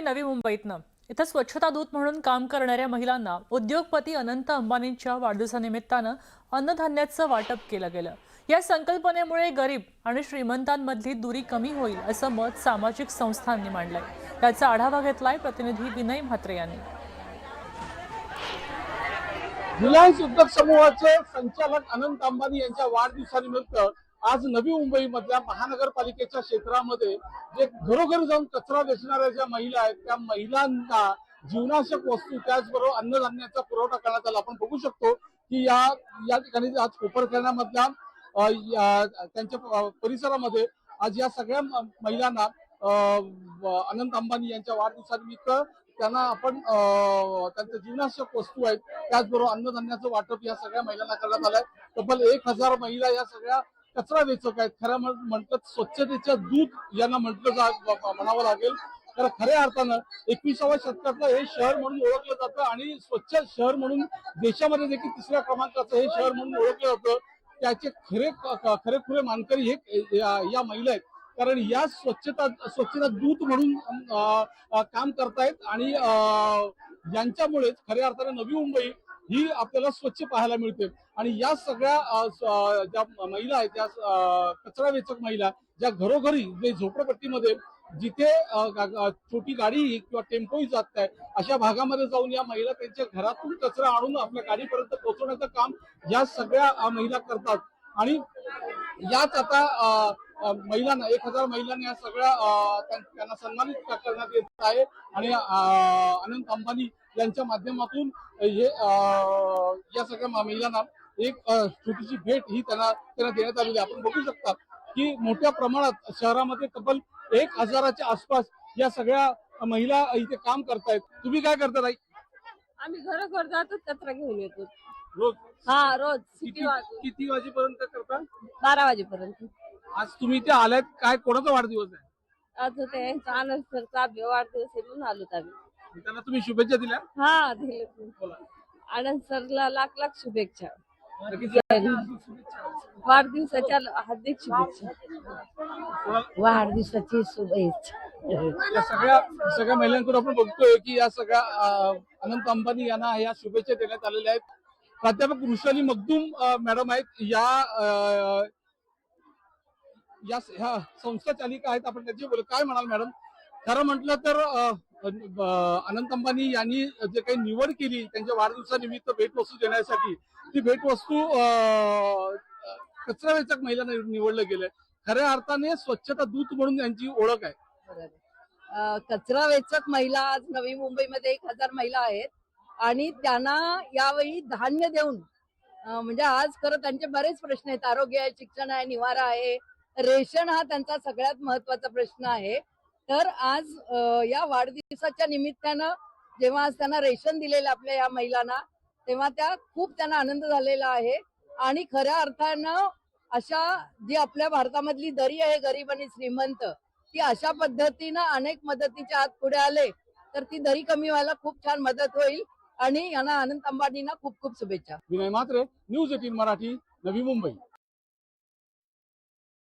नवी मुंबईतनं. इथं स्वच्छता दूत म्हणून काम करणाऱ्या महिलांना उद्योगपती अनंत अंबानींच्या वाढदिवसानिमित्तानं अन्नधान्याचं वाटप केलं गेलं। या संकल्पनेमुळे गरीब आणि श्रीमंतांमधली दूरी कमी होईल असं मत सामाजिक संस्थांनी मांडलंय। त्याचा आढावा घेतलाय प्रतिनिधी विनय म्हात्रे यांनी। रिलायन्स उद्योग समूहाचे संचालक अनंत अंबानी यांच्या वाढदिवसानिमित्त आज नवी मुंबई मधल्या महानगरपालिकेच्या क्षेत्रामध्ये जे घरोघरी जाऊन कचरा वेचणाऱ्या ज्या महिला आहेत त्या महिलांना जीवनावश्यक वस्तू त्याचबरोबर अन्नधान्याचा पुरवठा करण्यात आला। आपण बघू शकतो की या ठिकाणी आज कोपरखैरण्यामधल्या त्यांच्या परिसरामध्ये आज या सगळ्या महिलांना अनंत अंबानी यांच्या वाढदिवसानिमित्त त्यांना आपण त्यांच्या जीवनावश्यक वस्तू आहेत त्याचबरोबर अन्नधान्याचं वाटप या सगळ्या महिलांना करण्यात आलंय। तब्बल 1000 महिला या सगळ्या कचरा वेचक आहेत। खरं म्हणतात स्वच्छतेच्या दूत यांना म्हणावं लागेल। तर खऱ्या अर्थानं 21व्या शतकातलं हे शहर म्हणून ओळखलं जातं आणि स्वच्छ शहर म्हणून देशामध्ये देखील 3ऱ्या क्रमांकाचं हे शहर म्हणून ओळखलं जातं। त्याचे खरेखुरे मानकरी हे या महिला आहेत, कारण या स्वच्छता दूत म्हणून काम करतायत आणि यांच्यामुळेच खऱ्या अर्थाने नवी मुंबई ही आपल्याला स्वच्छ पाहायला मिळते। आणि या सगळ्या ज्या महिला आहेत त्या कचरा वेचक महिला ज्या घरोघरी जे झोपडपट्टीमध्ये जिथे छोटी गाडी किंवा टेम्पोही जात नाही अशा भागामध्ये जाऊन या महिला त्यांच्या घरातून कचरा आणून आपल्या गाडीपर्यंत पोहोचवण्याचं काम या सगळ्या महिला करतात। आणि याच आता महिलांना 1000 महिलांना या सगळ्या त्यांना सन्मानित करण्यात येत आहे। आणि अनंत अंबानी यांच्या माध्यमातून हे या सगळ्या महिलांना एक छोटीशी भेट ही त्यांना देण्यात आलेली आहे। आपण बघू शकता की मोठ्या प्रमाणात शहरामध्ये तब्बल 1000च्या आसपास या सगळ्या महिला इथे काम करतायत। तुम्ही काय करता ताई? आम्ही घरोघर जातो, कचरा घेऊन येतो रोज? हा, रोज किती वाजेपर्यंत करता? 12 वाजेपर्यंत। आज तुम्ही इथे आलात, काय कोणाचा वाढदिवस आहे? आज ते आनंद सरचा वाढदिवस आहे म्हणून आलो आम्ही। त्यांना तुम्ही शुभेच्छा दिल्या? हा, दिले। बोला। आनंद सरला लाख लाख शुभेच्छा। शुभेच्छा। वाढदिवसाच्या हार्दिक शुभेच्छा। वाढदिवसाची शुभेच्छा। या सगळ्या महिलांकडून आपण बघतोय की या सगळ्या अनंत अंबानी यांना या शुभेच्छा देण्यात आलेल्या आहेत। प्राध्यापक वृषाली मखदूम मॅडम आहेत या संस्था चालिका आहेत। आपण त्याची बोल काय म्हणाल मॅडम? खरं म्हटलं तर अनंत अंबानी यांनी जे काही निवड केली त्यांच्या वाढदिवसानिमित्त भेटवस्तू देण्यासाठी, ती भेटवस्तू कचरा वेचक महिलांना निवडलं गेलंय। खऱ्या अर्थाने स्वच्छता दूत म्हणून यांची ओळख आहे। कचरा वेचक महिला आज नवी मुंबईमध्ये 1000 महिला आहेत आणि त्यांना यावेळी धान्य देऊन म्हणजे आज खरं त्यांचे बरेच प्रश्न आहेत। आरोग्य आहे, शिक्षण आहे, निवारा आहे, रेशन हा त्यांचा सगळ्यात महत्वाचा प्रश्न आहे। तर आज या वाढदिवसाच्या निमित्तानं जेव्हा आज त्यांना रेशन दिलेलं आपल्या या महिलांना, तेव्हा त्यांना आनंद झालेला आहे। आणि खऱ्या अर्थानं अशा जी आपल्या भारतामधली दरी आहे गरीब आणि श्रीमंत, ती अशा पद्धतीनं अनेक मदतीच्या हात पुढे आले तर ती दरी कमी व्हायला खूप छान मदत होईल। आणि यांना अनंत अंबानींना खूप खूप शुभेच्छा। विनय म्हात्रे, न्यूज 18 मराठी, नवी मुंबई।